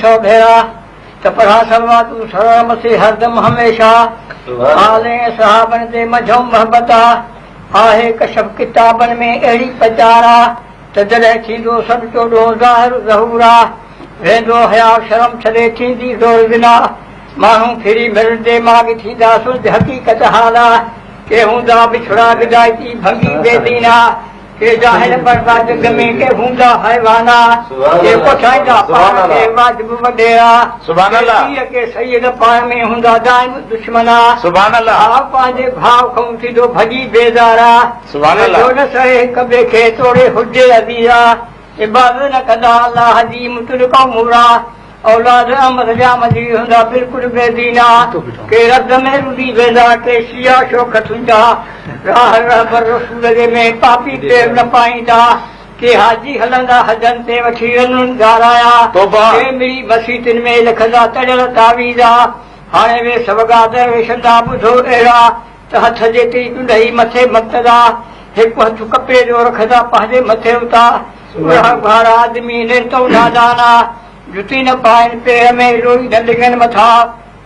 सौ भेरा त पढ़ा सलवा तू सरा मसे हरदम हमेशा आले सहाबन ते मझो मोहब्बता आहे कशफ किताबन में अहिड़ी पचारा त जॾहिं थींदो सभु चोॾो ज़ाहिर ज़हूरा वेंदो हया शर्म छॾे थींदी ज़ोर बिना माण्हू फिरी मिलंदे माॻ थींदा सुध हक़ीक़त हाला के हूंदा बिछड़ा विदायती भंगी बेदीना के जाहिल पर्दा जग में के हूंदा हैवाना के पुछाईंदा पाण के वाजिब वडेरा सुभान अल्लाह के सैयद पाण में हूंदा दाइम दुश्मना सुभान अल्लाह आप पंहिंजे भाव खां थींदो भॼी बेज़ारा सुभान अल्लाह जो न सहे कबे खे तोड़े हुजे अदीरा इबादत न कंदा अल्लाह जी मुतलका मूरा औलाद अमर जाम जी हूंदा बिल्कुलु बेदीना के रद में रुधी वेंदा के शिया शोख तुंहिंजा राह रहबर रसूल जे में पापी पेर न पाईंदा के हाजी हलंदा हजन ते वठी वञनि गाराया के मिरी मसीतनि में लिखंदा तड़ियल तावीज़ा हाणे वे सवगा दरवेशंदा ॿुधो अहिड़ा त हथ जे ती चुंडई मथे मतदा हिकु हथु कपिड़े जो रखंदा पंहिंजे मथे उता भाड़ा आदमी निर्तो नादाना जुती न पाइनि पेर में रोई न लिङनि मथां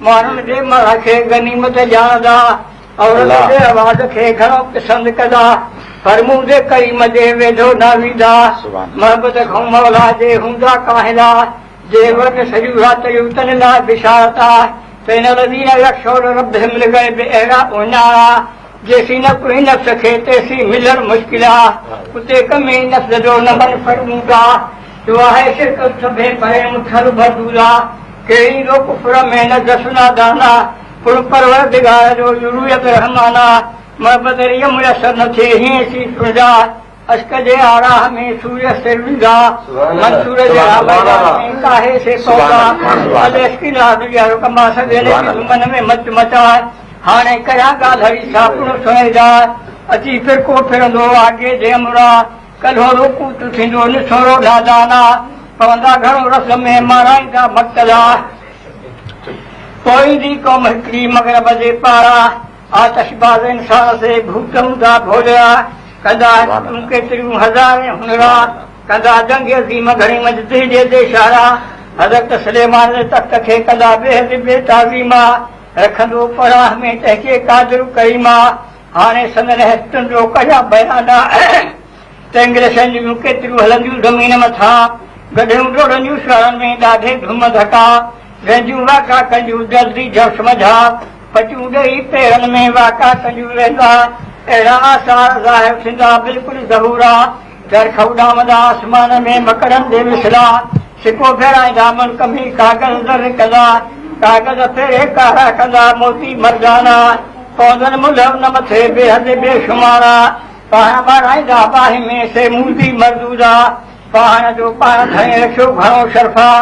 माण्हुनि जे मर खे गनीमत ॼाणंदा औरत जे आवाज़ खे घणो पसंदि कंदा पर मूं जे करीम जे वेझो न वेंदा मोहबत खां मौला जे हूंदा काहिला जे वटि सॼियूं रातियूं तन लाइ बिशारता त इन लज़ीन यख़शौन रब्बहिम बिलग़ैब अहिड़ा उञारा जेसी न कोई नफ़्स खे तेसी मिलणु मुश्किल आहे उते कमी नफ़्स जो न मनफड़ हूंदा जो आहे शिरकत सभे परे मुठल भरदूला कहिड़ी रो कुफर में न दसना दाना पुर परवरदिगार जो ज़रूरत रहमाना मोहबत रिय मुयसर न थिए हीअं सी सुझा अश्क जे आराह में सूर्य से विंदा मंसूर जे आबाद में काहे से सौदा अलेस्की लाद यारो कमा सवेले मन में मच मचाए हाणे कया ॻाल्हि हरी सापुण सुणे जा अची फिरको फिरंदो आगे जे अमरा कल्हो रोकूत थींदो निसोरो लादाना पवंदा घणो रस में माराईंदा मक्तला पोईंदी क़ौम हिकिड़ी मग़रब जे पारा आतशबाज़ इंसान से भूत हूंदा भोलिया कंदा केतिरियूं हज़ारे हुनरा कंदा जंग अज़ीम घणी मजदी जे इशारा हज़रत सुलेमान जे तख़्त खे कंदा बेताज़ीमा रखंदो पराह में तंहिंखे कादिर करीमा हाणे संदन हस्तनि जो कया बयाना टेंगरेशन जूं केतिरियूं हलंदियूं ज़मीन मथां गॾियूं डोड़ंदियूं शहरनि में ॾाढे धूम धका वेंदियूं वाका कंदियूं जल्दी झश मझा पटियूं ॾेई पेरनि में वाका कंदियूं वेंदा अहिड़ा आसार ज़ाहिर थींदा बिल्कुलु ज़हूरा दर खौॾामंदा आसमान में मकड़नि जे विसला सिको फेराईंदा मुल्क में कागज़ दर कंदा कागज़ फेरे कारा कंदा मोती मर्दाना पौधनि मुलव न मथे बेहद बेशुमारा पाण माराईंदा बाहि में से मूदी मरदूदा पाण जो पाण खणी रखियो घणो शर्फा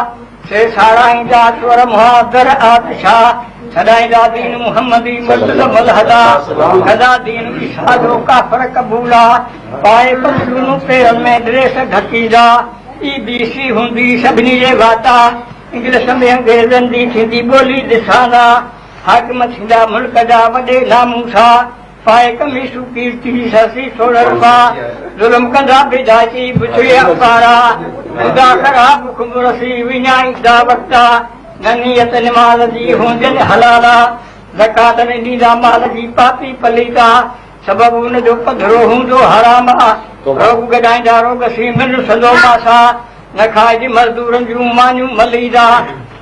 से साराईंदा स्वर मुहादर आतिशा छॾाईंदा दीन मुहम्मदी मुस्लिम हदा कदा दीन ईसा जो काफ़र कबूला पाए पतलून पेरनि में ड्रेस ढकींदा ई बीसी हूंदी सभिनी जे वाता इंग्लिश में अंग्रेज़नि जी थींदी ॿोली ॾिसाना हाकिम थींदा मुल्क जा वॾे नामूसा पाए कमीसूं कीर्ती ससी सोड़रफा ज़ुल्म कंदा बिदाती बुछड़े अपारा खुदा ख़राब खुमरसी विञाईंदा वक़्ता ननियत निमाल जी हूंदियुनि हलाला ज़कात में ॾींदा माल जी पापी पलीता सबबु हुन जो पधरो हूंदो हरामा रोग गॾाईंदा रोग सी मिल सदो मासा न खाइजी मज़दूरनि जूं मानियूं मलीदा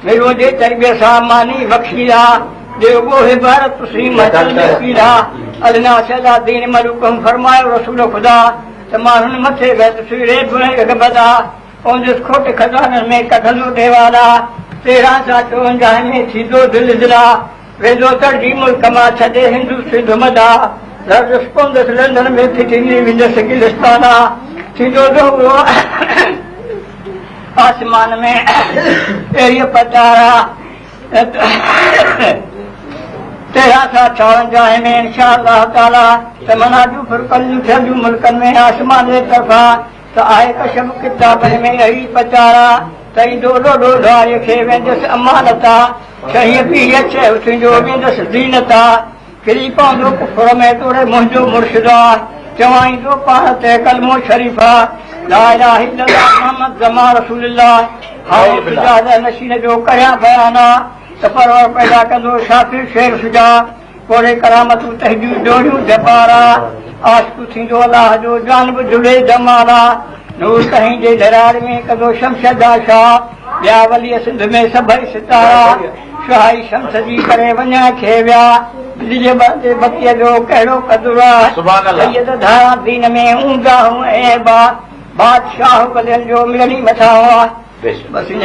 मिरो जे तरबियत सां मानी बख़्शीदा ॾियो ॻोहे भारत तुसीं मचल में पीड़ा अदना सदा दीन मलूकम फरमायो रसूल ख़ुदा त माण्हुनि मथे वैत सीड़े बदा ओंदिस खोट खज़ाननि में कढंदो देवाला 13 सां 54 में थींदो दिलजिला वेंदो तड़जी मुल्क मां छॾे हिंदू सिंध मदा दर्दस पवंदसि लंडन में फिटी वेंदसि गिलिस्ताना थींदो दोगरो आसमान में अहिड़ी पतारा 13 सां 54 में इंशाअल्लाह ताला तमन्नाजूं फुरक़नियूं थियंदियूं मुल्कनि में आसमान जे तरफ़ां त आहे कशम किताबनि में अहिड़ी पचारा त ईंदो ॾोढो ढारीअ खे वेंदसि अमानता शहीअ पीअ चयो तुंहिंजो वेंदसि दीनता किरी पवंदो कुफर में तोड़े मुंहिंजो मुर्शिदा चवाईंदो पाण ते कलमो शरीफ़ा ला इलाहा इल्लल्लाह मुहम्मद ज़मा रसूलुल्लाह हाउ सुजाद नशीन जो कया बयाना सफरवर पैदा कंदो शाफिर शेर सुजा कोड़े करामतूं तहजूद डोरियूं जबारा आशिक़ु थींदो अलाह जो जानब जुड़े जमाना नूर कहीं जे दरार में कंदो शमशद आशा ॿिया वली सिंध में सभई सितारा शुहाई शम्स जी करे वञा खे विया जे बतीअ जो कहिड़ो क़दुरु आहे सैयद धारा दीन में ऊंदा हूं ऐं बादशाह कलियन जो मिलनी मथां हुआ बस इन